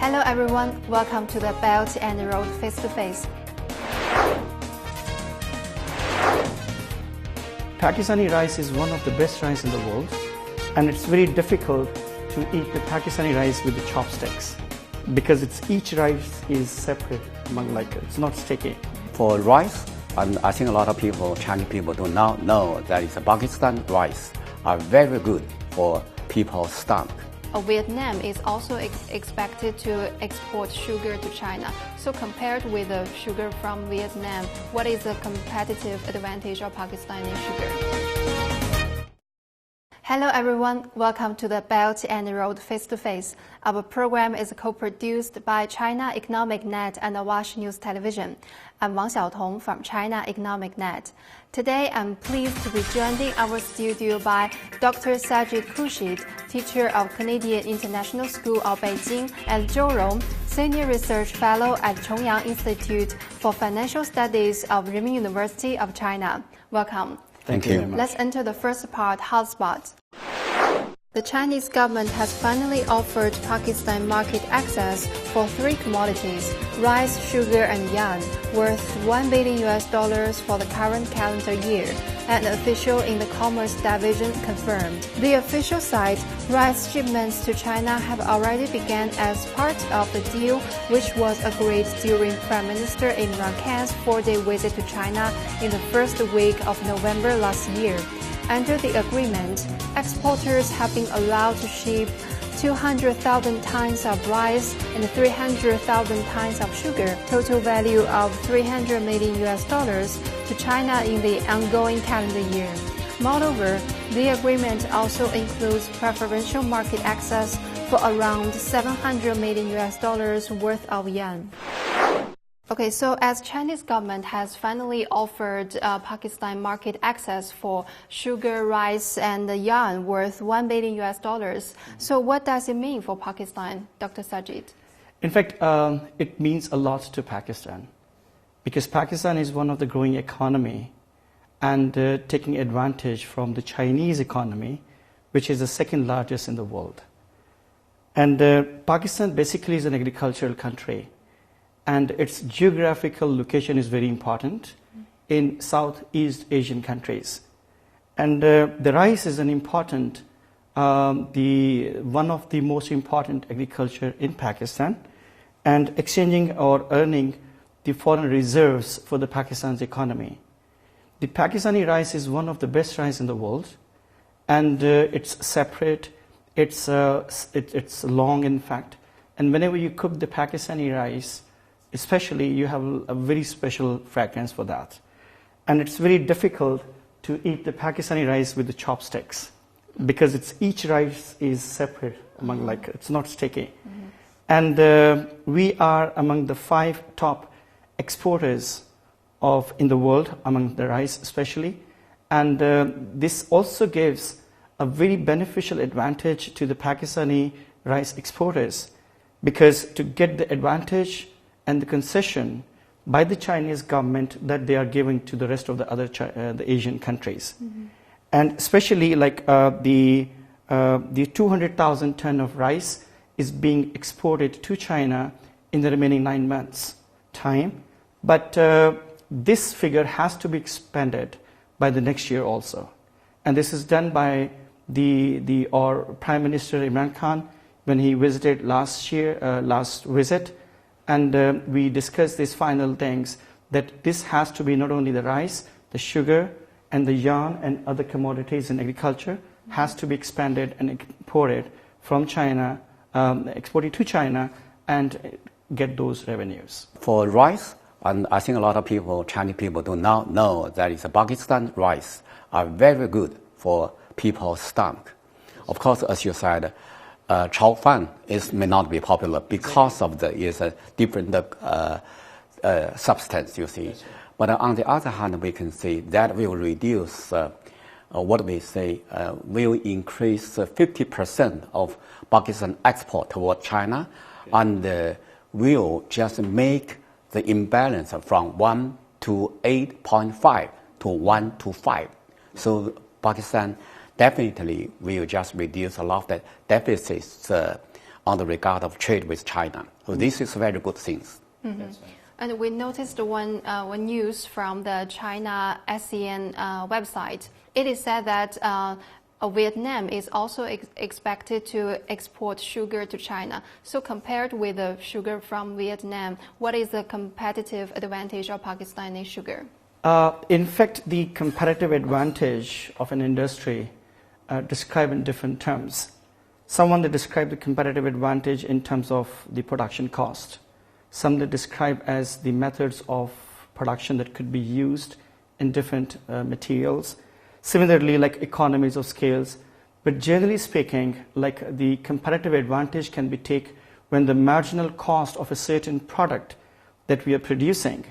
Hello everyone, welcome to the Belt and Road Face to Face. Pakistani rice is one of the best rice in the world, and it's very difficult to eat the Pakistani rice with the chopsticks because each rice is separate it's not sticky. For rice, I think a lot of people, Chinese people, do not know that it's Pakistan rice are very good for people's stomach. Vietnam is also expected to export sugar to China. So compared with the sugar from Vietnam, what is the competitive advantage of Pakistani sugar? Hello everyone, welcome to the Belt and Road Face to Face. Our program is co-produced by China Economic Net and Wash News Television. I'm Wang Xiaotong from China Economic Net. Today I'm pleased to be joined in our studio by Dr. Sajid Khursheed, teacher of Canadian International School of Beijing, and Zhou Rong, Senior Research Fellow at Chongyang Institute for Financial Studies of Renmin University of China. Welcome. Thank you. Let's enter the first part, hotspot. The Chinese government has finally offered Pakistan market access for 3 commodities, rice, sugar, and yarn, worth $1 billion for the current calendar year, an official in the Commerce Division confirmed. The official site, rice shipments to China have already begun as part of the deal, which was agreed during Prime Minister Imran Khan's 4-day visit to China in the first week of November last year. Under the agreement, exporters have been allowed to ship 200,000 tons of rice and 300,000 tons of sugar, total value of $300 million to China in the ongoing calendar year. Moreover, the agreement also includes preferential market access for around $700 million worth of yarn. Okay, so as Chinese government has finally offered Pakistan market access for sugar, rice, and yarn worth $1 billion, so what does it mean for Pakistan, Dr. Sajid? In fact, it means a lot to Pakistan because Pakistan is one of the growing economy and taking advantage from the Chinese economy, which is the second largest in the world. And Pakistan basically is an agricultural country. And its geographical location is very important in Southeast Asian countries. And the rice is an important, one of the most important agriculture in Pakistan, and exchanging or earning the foreign reserves for the Pakistan's economy. The Pakistani rice is one of the best rice in the world, and it's separate, it's long in fact, and whenever you cook the Pakistani rice, especially, you have a very special fragrance for that. And it's very difficult to eat the Pakistani rice with the chopsticks because each rice is separate, it's not sticky. And we are among the 5 top exporters in the world, among the rice especially. And this also gives a very beneficial advantage to the Pakistani rice exporters because to get the advantage and the concession by the Chinese government that they are giving to the rest of the Asian countries. And especially the 200,000 ton of rice is being exported to China in the remaining 9 months time. But this figure has to be expanded by the next year also. And this is done by our Prime Minister Imran Khan when he visited last visit. And we discussed these final things, that this has to be not only the rice, the sugar, and the yarn and other commodities in agriculture has to be expanded and exported from China, exported to China, and get those revenues. For rice, and I think a lot of people, Chinese people, do not know that it's Pakistan rice are very good for people's stomach. Of course, as you said, chow fan may not be popular because of is a different substance, you see. But on the other hand, we can see that will reduce what we say will increase 50% of Pakistan export toward China, and will just make the imbalance from 1 to 8.5 to 1 to 5. So Pakistan definitely will just reduce a lot of the deficits on the regard of trade with China. So this is very good things. And we noticed one news from the China ASEAN website. It is said that Vietnam is also expected to export sugar to China. So compared with the sugar from Vietnam, what is the competitive advantage of Pakistani sugar? In fact, the competitive advantage of an industry described in different terms. Someone that described the competitive advantage in terms of the production cost. Some that describe as the methods of production that could be used in different materials. Similarly, like economies of scales. But generally speaking, like the competitive advantage can be taken when the marginal cost of a certain product that we are producing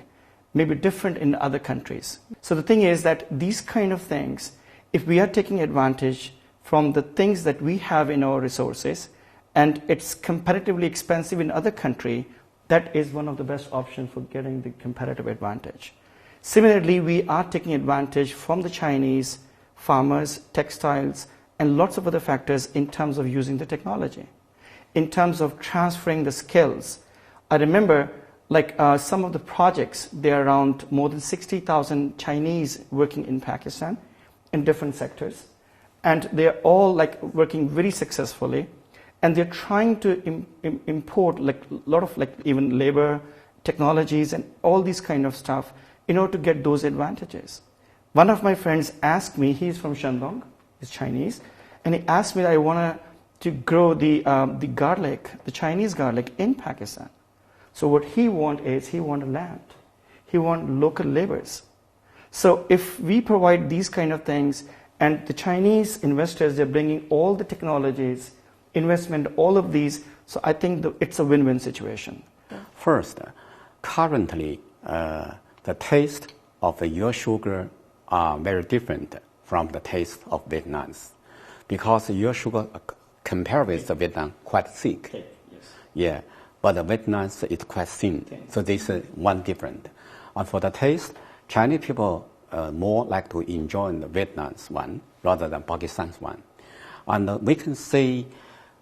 may be different in other countries. So the thing is that these kind of things, if we are taking advantage from the things that we have in our resources and it's comparatively expensive in other country, that is one of the best options for getting the competitive advantage. Similarly, we are taking advantage from the Chinese farmers, textiles, and lots of other factors in terms of using the technology, in terms of transferring the skills. I remember like some of the projects, there are around more than 60,000 Chinese working in Pakistan in different sectors. And they're all like working very successfully. And they're trying to import like a lot of like even labor, technologies, and all these kind of stuff in order to get those advantages. One of my friends asked me, he's from Shandong, he's Chinese, and he asked me that I want to grow the garlic, the Chinese garlic in Pakistan. So what he wants is, he wants land. He wants local laborers. So if we provide these kind of things, and the Chinese investors, they're bringing all the technologies, investment, all of these, so I think it's a win-win situation. First, currently, the taste of your sugar are very different from the taste of Vietnam's, because your sugar compared with the Vietnam quite thick. Okay, yes. Yeah, but the Vietnam's is quite thin. Okay. So this is one different. And for the taste, Chinese people more like to enjoy the Vietnam's one rather than Pakistan's one. And we can say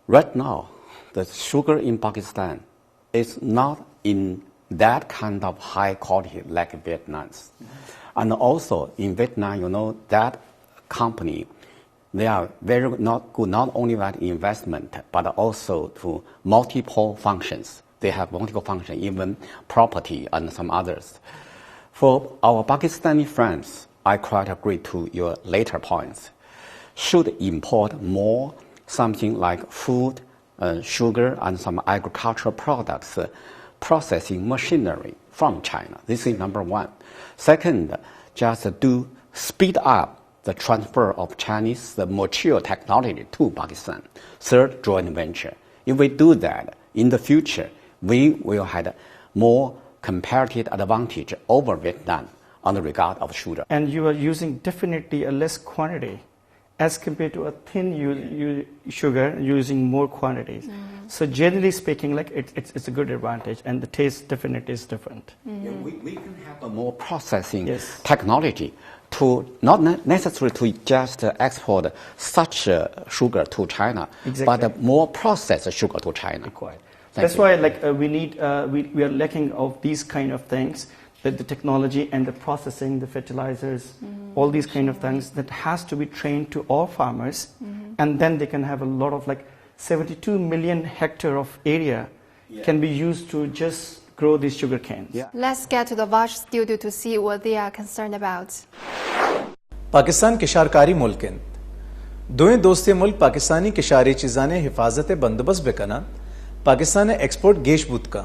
right now, the sugar in Pakistan is not in that kind of high quality like Vietnam's. Mm-hmm. And also in Vietnam, you know, that company, they are very not good, not only about investment, but also to multiple functions. They have multiple functions, even property and some others. For our Pakistani friends, I quite agree to your later points. Should import more something like food, sugar, and some agricultural products, processing machinery from China. This is number one. Second, just do speed up the transfer of Chinese mature technology to Pakistan. Third, joint venture. If we do that, in the future, we will have more comparative advantage over Vietnam on the regard of sugar. And you are using definitely a less quantity as compared to a thin sugar using more quantities. Mm-hmm. So generally speaking, like it's a good advantage, and the taste definitely is different. Mm-hmm. Yeah, we can have a more processing technology to not necessarily to just export such sugar to China, but more processed sugar to China. Required. That's why like we are lacking of these kind of things, that the technology and the processing, the fertilizers, all these kind of things that has to be trained to all farmers, and then they can have a lot of like 72 million hectare of area can be used to just grow this sugar cane. Yeah. Let's get to the Vash studio to see what they are concerned about. Pakistan किशारकारी मुल्कन दोएं दोस्ती मुल्क पाकिस्तानी किशारी चीज़ाने हिफाजत बंदोबस्त बेकना Pakistan export गेश बुत का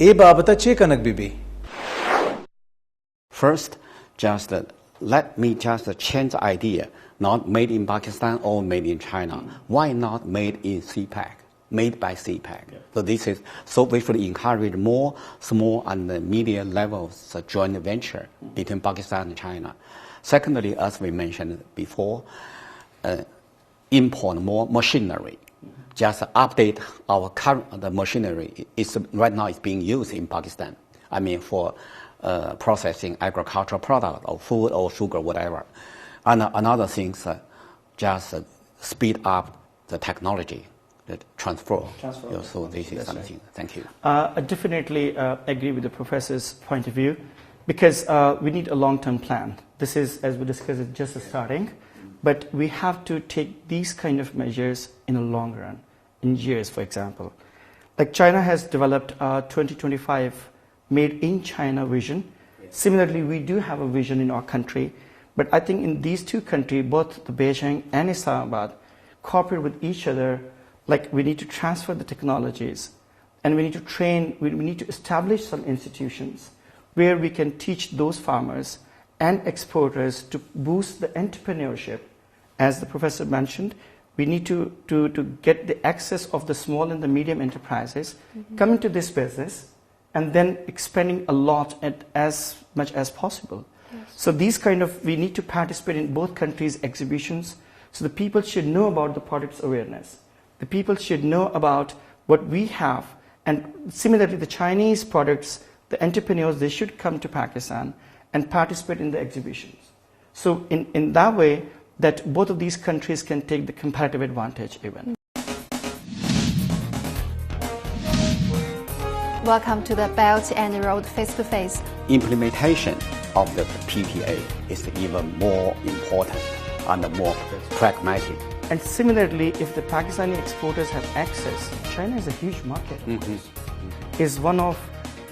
ए बाबता चे कनक बीबी. First, just let me just change the idea, not made in Pakistan or made in China. Why not made in CPEC? Made by CPEC. Yeah. So this is, so we should encourage more small and medium levels joint venture between Pakistan and China. Secondly, as we mentioned before, import more machinery. Just update our current the machinery. Right now it's being used in Pakistan. I mean for processing agricultural product or food or sugar, whatever. And another thing, just speed up the technology. transfer. Transfer. So this is That's something. right. Thank you. I definitely agree with the professor's point of view, because we need a long-term plan. This is, as we discussed, it's just a starting, but we have to take these kind of measures in a long run, in years, for example. Like China has developed a 2025 Made in China vision. Similarly, we do have a vision in our country, but I think in these two countries, both the Beijing and Islamabad, cooperate with each other. Like we need to transfer the technologies, and we need to train, we need to establish some institutions where we can teach those farmers and exporters to boost the entrepreneurship. As the professor mentioned, we need to get the access of the small and the medium enterprises coming to this business and then expanding a lot at as much as possible. Yes. So these kind of, we need to participate in both countries' exhibitions, so the people should know about the product's awareness. The people should know about what we have, and similarly the Chinese products, the entrepreneurs, they should come to Pakistan and participate in the exhibitions. So in that way, that both of these countries can take the comparative advantage even. Welcome to the Belt and Road Face-to-Face. Implementation of the PPA is even more important and more pragmatic. And similarly, if the Pakistani exporters have access, China is a huge market, of course. Is one of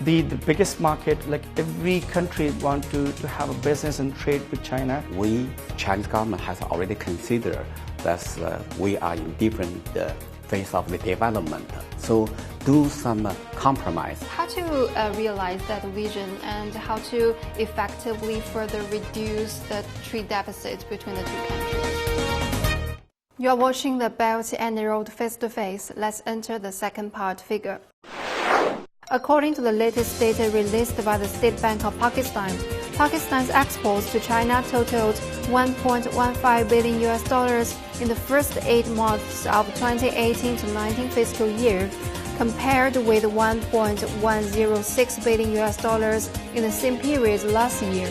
the biggest market. Like every country want to have a business and trade with China. We, Chinese government, has already considered that we are in different phase of the development. So do some compromise. How to realize that vision and how to effectively further reduce the trade deficit between the two countries? You are watching the Belt and Road Face-to-Face. Let's enter the second part figure. According to the latest data released by the State Bank of Pakistan, Pakistan's exports to China totaled $1.15 billion in the first 8 months of 2018-19 fiscal year, compared with $1.106 billion in the same period last year,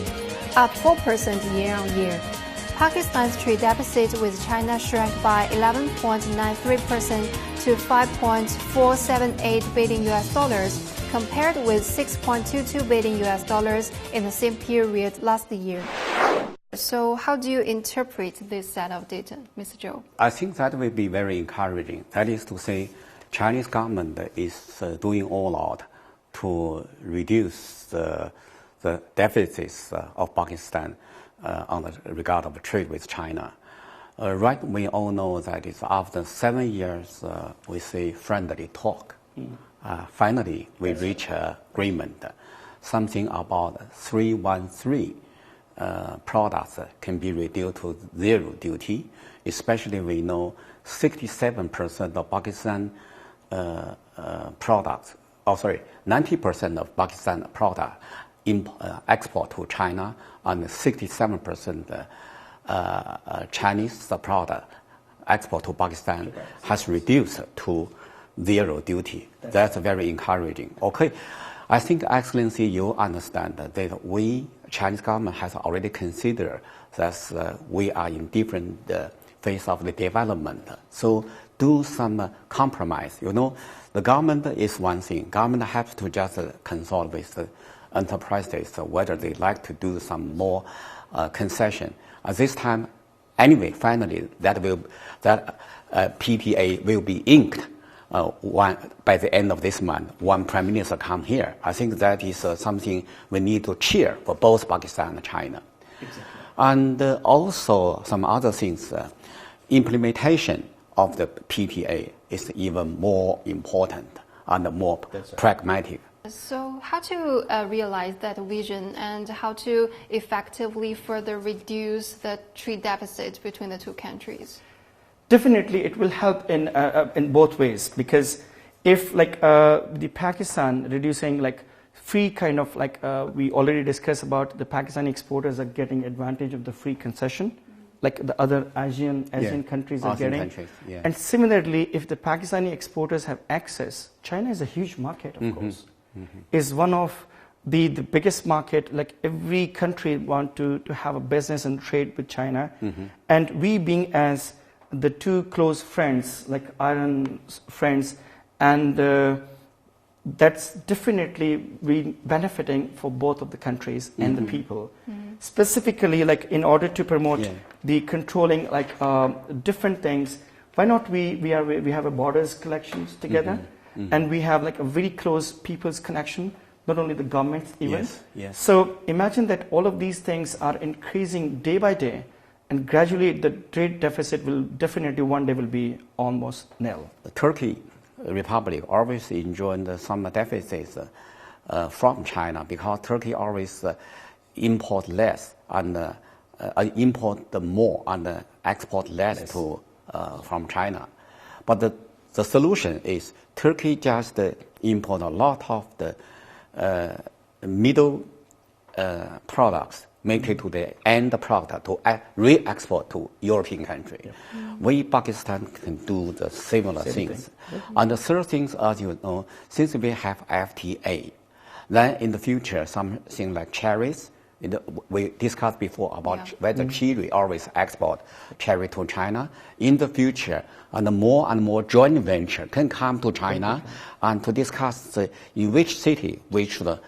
up 4% year-on-year. Pakistan's trade deficit with China shrank by 11.93% to $5.478 billion, compared with $6.22 billion in the same period last year. So how do you interpret this set of data, Mr. Zhou? I think that will be very encouraging. That is to say, Chinese government is doing all out to reduce the deficits of Pakistan on the regard of trade with China. Right, we all know that it's after 7 years we see friendly talk. Finally, we reach agreement. Something about 313 products can be reduced to zero duty. Especially, we know 67% of Pakistan products. 90% of Pakistan product export to China, and 67% Chinese product export to Pakistan has reduced to zero duty. That's very encouraging. Okay, I think, Excellency, you understand that we, Chinese government, has already considered that we are in different phase of the development. So do some compromise. You know, the government is one thing. Government has to just consult with the enterprises whether they like to do some more concession. At this time, anyway, finally, that PPA will be inked by the end of this month. One Prime Minister come here. I think that is something we need to cheer for both Pakistan and China. Exactly. And also some other things. Implementation of the PPA is even more important and more pragmatic. So how to realize that vision and how to effectively further reduce the trade deficit between the two countries? Definitely, it will help in both ways, because if the Pakistan reducing free kind of we already discussed about the Pakistani exporters are getting advantage of the free concession, like the other Asian countries are getting. And similarly, if the Pakistani exporters have access, China is a huge market, of course. Is one of the biggest market. Like every country want to have a business and trade with China, and we being as the two close friends, like iron friends, and that's definitely benefiting for both of the countries and the people. Specifically, like in order to promote the controlling, like different things, why not we have a borders collections together, and we have like a very close people's connection, not only the governments even. Yes. So imagine that all of these things are increasing day by day, and gradually the trade deficit will definitely one day will be almost nil. Turkey Republic always enjoyed some deficits from China because Turkey always import less and import more and export less to from China. But the solution is Turkey just import a lot of the middle products, make it to the end product to re-export to European country. We, Pakistan, can do the similar things. And the third thing, as you know, since we have FTA, then in the future, something like cherries, we discussed before about whether Chile always export cherry to China. In the future, and more joint venture can come to China and to discuss in which city we should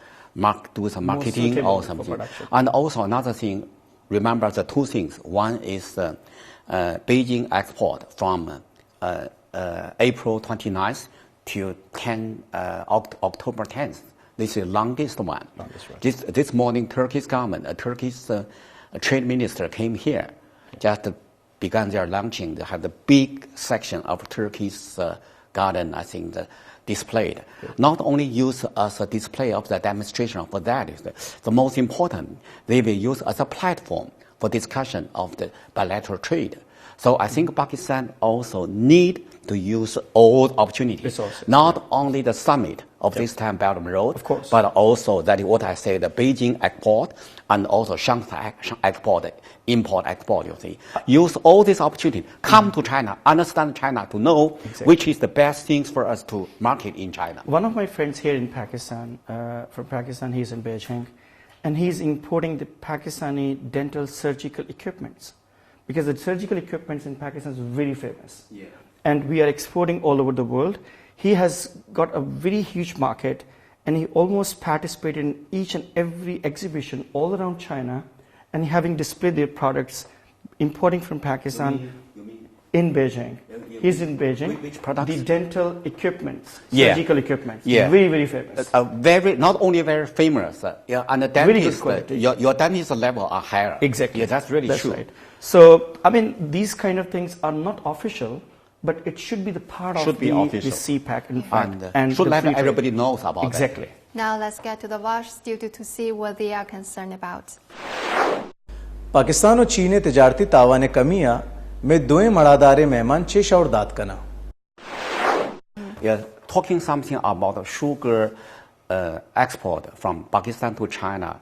do some marketing or something. And also another thing, remember the two things. One is Beijing export from April 29th to October 10th. This is the longest one. This morning, Turkey's government, Turkey's trade minister came here, just began their launching. They have the big section of Turkey's garden, I think, displayed. Not only used as a display of the demonstration of that is the most important. They will use as a platform for discussion of the bilateral trade. So I think Pakistan also need to use all opportunities, not only the summit of this time Belt and Road, of course, but also that is what I say, the Beijing export and also Shanghai export, import-export, you see. Use all these opportunities, come to China, understand China, to know which is the best things for us to market in China. One of my friends here in Pakistan, from Pakistan, he's in Beijing, and he's importing the Pakistani dental surgical equipments, because the surgical equipments in Pakistan is very famous. And we are exporting all over the world. He has got a very huge market, and he almost participated in each and every exhibition all around China, and having displayed their products, importing from Pakistan in Beijing. He's in Beijing. Which products? The dental equipments, surgical equipments. Very, very famous. Not only very famous, and the dentist, your dentist level are higher. Exactly. Yeah, that's really true. Right. So, I mean, these kind of things are not official, but it should be the part of the CPEC, in fact. And should let everybody knows about it. Exactly. Now let's get to the WASH studio to see what they are concerned about. Pakistan और चीन तिजारती तावान कमियां में दोए मड़ादारे मेहमान चेश और दात कना. Yeah, talking something about sugar export from Pakistan to China,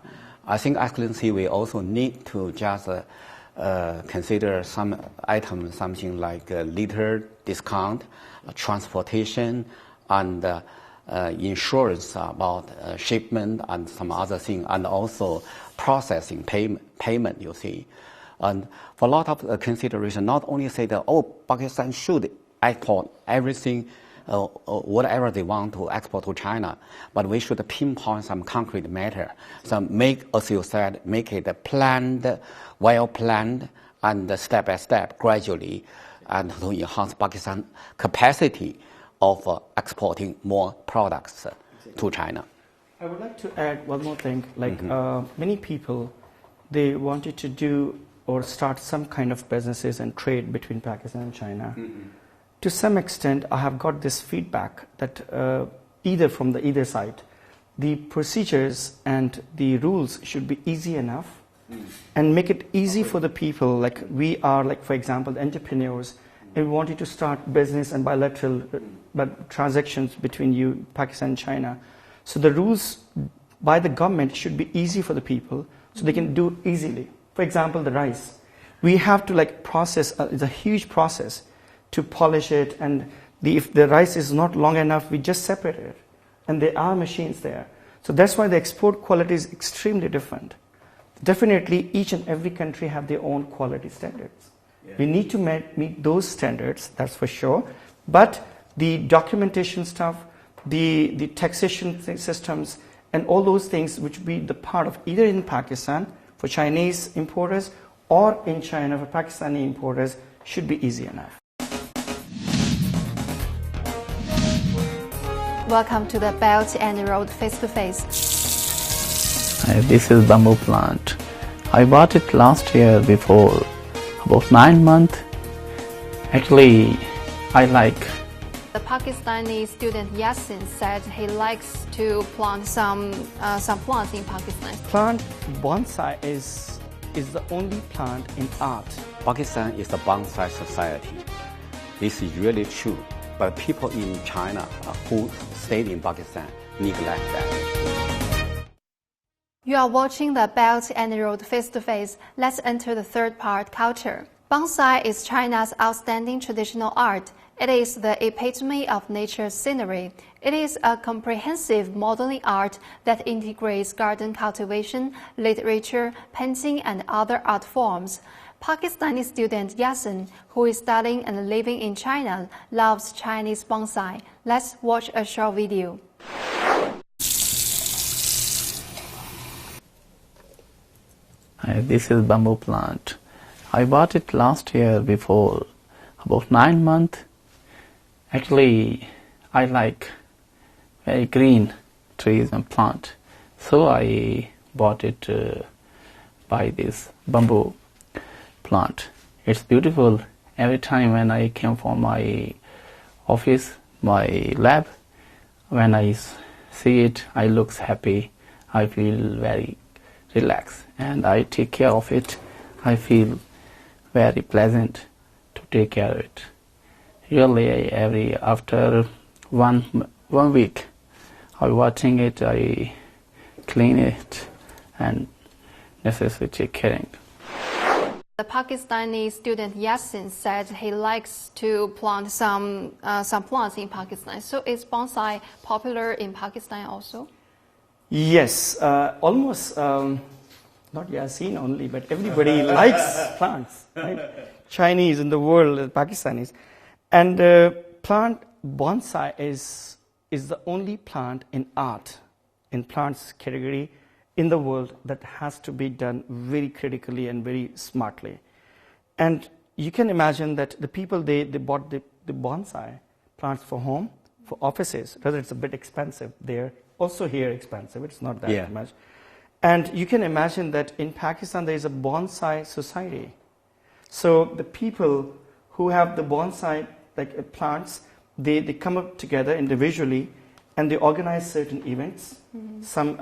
I think Excellency we also need to just consider some items, something like liter discount, transportation, and insurance about shipment and some other thing, and also processing payment, you see. And for a lot of consideration, not only say that, Pakistan should export everything, whatever they want to export to China, but we should pinpoint some concrete matter. So make, as you said, make it planned, well-planned, and step by step, gradually, and to enhance Pakistan's capacity of exporting more products to China. I would like to add one more thing. Like many people, they wanted to do or start some kind of businesses and trade between Pakistan and China. To some extent, I have got this feedback that either from either side, the procedures and the rules should be easy enough and make it easy for the people. Like we are, like for example, the entrepreneurs, and we wanted to start business and bilateral transactions between you, Pakistan and China. So the rules by the government should be easy for the people, so they can do easily. For example, the rice. We have to like process, it's a huge process to polish it, and if the rice is not long enough, we just separate it. And there are machines there. So that's why the export quality is extremely different. Definitely each and every country have their own quality standards. We need to meet those standards, that's for sure. But the documentation stuff, the taxation systems, and all those things which be the part of either in Pakistan for Chinese importers or in China for Pakistani importers should be easy enough. Welcome to the Belt and Road Face-to-Face. This is bamboo plant. I bought it last year before about 9 months. Actually, I like. The Pakistani student Yasin said he likes to plant some plants in Pakistan. Plant bonsai is the only plant in art. Pakistan is a bonsai society. This is really true, but people in China who stayed in Pakistan neglect that. You are watching the Belt and Road Face-to-Face. Let's enter the third part, culture. Bonsai is China's outstanding traditional art. It is the epitome of nature's scenery. It is a comprehensive modeling art that integrates garden cultivation, literature, painting, and other art forms. Pakistani student Yasin, who is studying and living in China, loves Chinese bonsai. Let's watch a short video. This is bamboo plant. I bought it last year before about 9 months. Actually, I like very green trees and plant, so I bought it by this bamboo plant. It's beautiful. Every time when I came from my office, my lab, when I see it, I look happy. I feel very relaxed, and I take care of it. I feel very pleasant to take care of it. Really, after one week of watching it, I clean it and necessarily take care. The Pakistani student Yasin said he likes to plant some plants in Pakistan. So is bonsai popular in Pakistan also? Yes, almost not Yasin only, but everybody likes plants, right? Chinese in the world, Pakistanis. And plant bonsai is the only plant in art, in plants category, in the world that has to be done very critically and very smartly. And you can imagine that the people, they bought the bonsai plants for home, for offices, whether it's a bit expensive there, also here expensive, it's not that much. And you can imagine that in Pakistan there is a bonsai society. So the people who have the bonsai plants, they come up together individually and they organize certain events, some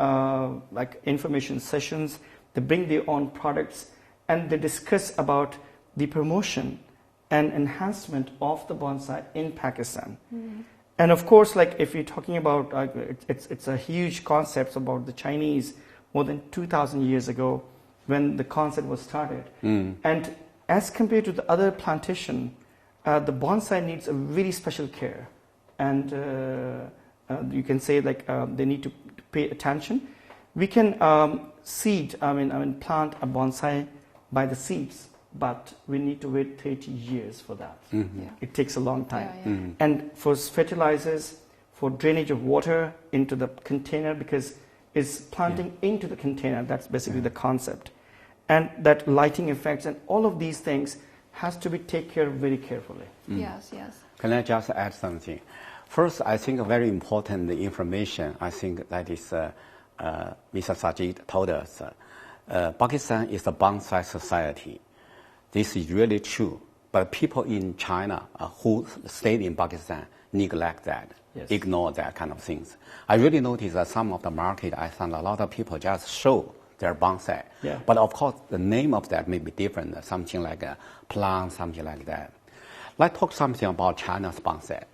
like information sessions, they bring their own products and they discuss about the promotion and enhancement of the bonsai in Pakistan. And of course, like if you're talking about, it's a huge concept about the Chinese more than 2,000 years ago when the concept was started. And as compared to the other plantation, the bonsai needs a really special care. And you can say they need to pay attention. We can plant a bonsai by the seeds, but we need to wait 30 years for that. It takes a long time. And for fertilizers, for drainage of water into the container, because it's planting into the container, that's basically the concept. And that lighting effects and all of these things has to be taken care of very carefully. Yes. Can I just add something? First, I think a very important information, I think that is Mr. Sajid told us. Pakistan is a bonsai society. This is really true, but people in China who stayed in Pakistan neglect that, ignore that kind of things. I really noticed that some of the market, I found a lot of people just show their bonsai. But of course, the name of that may be different, something like a plant, something like that. Let's talk something about China's bonsai.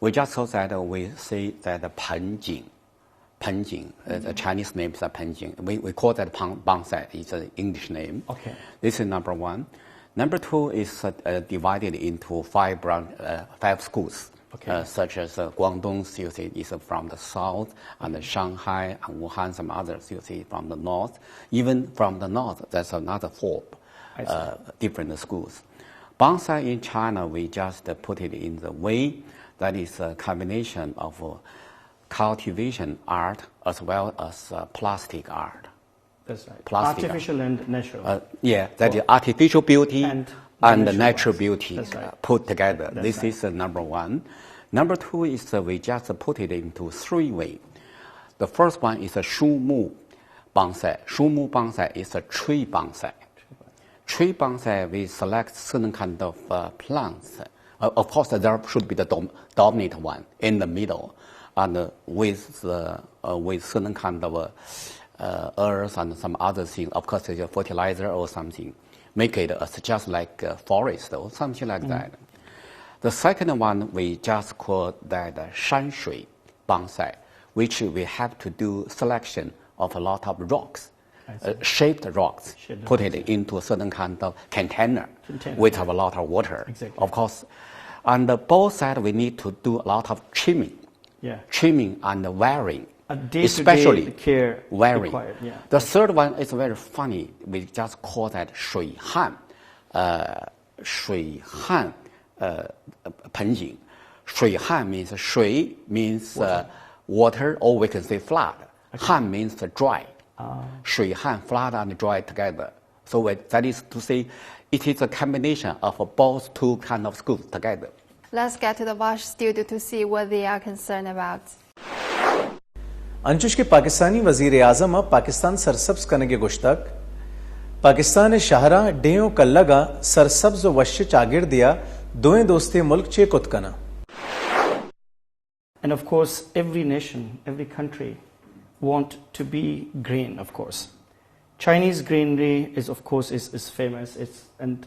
We just saw that we say that the Penjing, the Chinese name is Penjing. We call that bonsai, it's an English name. This is number one. Number two is divided into five schools. Such as Guangdong, you see, is from the south, and Shanghai and Wuhan, some others, you see, from the north. Even from the north, there's another four different schools. Bonsai in China, we just put it in the way that is a combination of cultivation art as well as plastic art. That's right. Plastic Artificial and natural. Yeah, that is artificial beauty and natural beauty right. put together. That's this right. is number one. Number two is we just put it into three ways. The first one is a Shumu bonsai. Shumu bonsai is a tree bonsai. Tree bonsai, we select certain kind of plants. Of course, there should be the dominant one in the middle, and with certain kind of earth and some other thing. Of course, it's a fertilizer or something. Make it just like a forest or something like that. The second one, we just call that Shanshui bonsai, which we have to do selection of a lot of rocks, shaped rocks, put it into a certain kind of container with a lot of water. Exactly. Of course, on the both sides, we need to do a lot of trimming, trimming and wiring. Especially care wiring. Required, yeah. The third one is very funny. We just call that 水旱 盆景. 水旱 means 水 means water, or we can say flood. 旱 means dry. 水旱 flood and dry together. So that is to say, it is a combination of both two kind of schools together. Let's get to the Wash studio to see what they are concerned about. अंशुश के पाकिस्तानी वजीर आजम पाकिस्तान सरसब्ज कनगे गुश्तक पाकिस्तान शाहरा डेयों कल्लगा सरसब्ज वश्य चागिर दिया दोएं दोस्ते मुल्क चे कुतकना. And of course, every nation, every country want to be green, of course. Chinese greenery is, of course, is famous. And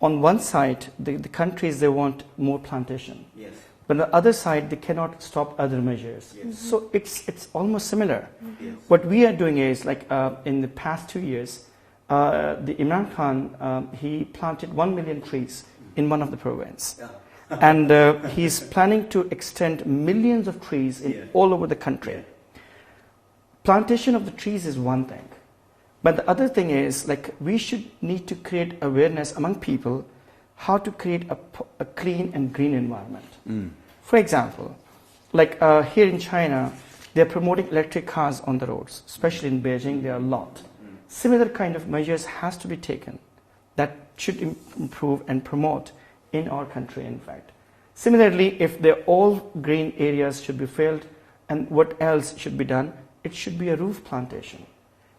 on one side, the countries, they want more plantation. Yes. But on the other side, they cannot stop other measures. Yes. So it's almost similar. Yes. What we are doing is, like in the past 2 years, the Imran Khan, he planted 1 million trees in one of the provinces. Yeah. And he's planning to extend millions of trees all over the country. Plantation of the trees is one thing. But the other thing is, like, we should need to create awareness among people how to create a clean and green environment. For example, like here in China, they're promoting electric cars on the roads, especially in Beijing, there are a lot. Similar kind of measures has to be taken that should improve and promote in our country, in fact. Similarly, if they're all green areas should be filled, and what else should be done? It should be a roof plantation.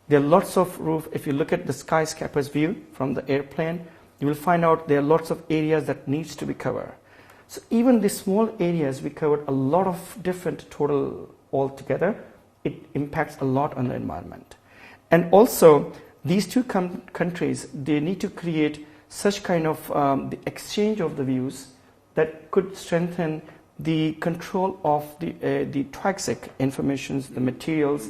There are lots of roof. If you look at the skyscraper's view from the airplane, you will find out there are lots of areas that needs to be covered. So even the small areas, we covered a lot of different total altogether. It impacts a lot on the environment. And also, these two countries, they need to create such kind of the exchange of the views that could strengthen the control of the toxic informations, the materials,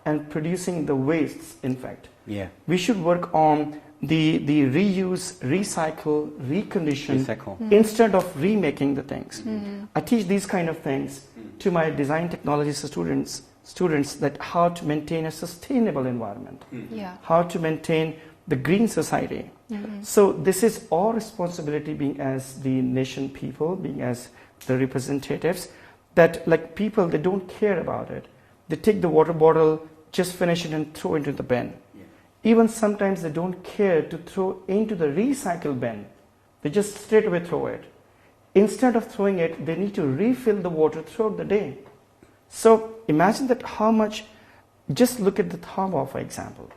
and producing the wastes, in fact. Yeah. We should work on the reuse, recycle, recondition, instead of remaking the things. I teach these kind of things to my design technology students that how to maintain a sustainable environment, how to maintain the green society. So this is our responsibility, being as the nation people, being as the representatives, that like people, they don't care about it. They take the water bottle, just finish it and throw it into the bin. Even sometimes they don't care to throw into the recycle bin. They just straight away throw it. Instead of throwing it, they need to refill the water throughout the day. So imagine that how much, just look at the Taobao, for example.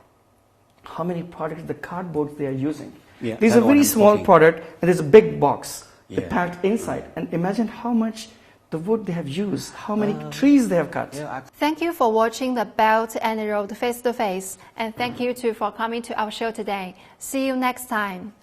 How many products, the cardboards they are using. These are very small product, and there's a big box packed inside. And imagine how much the wood they have used, how many trees they have cut. Thank you for watching the Belt and Road Face to Face, and thank you too for coming to our show today. See you next time.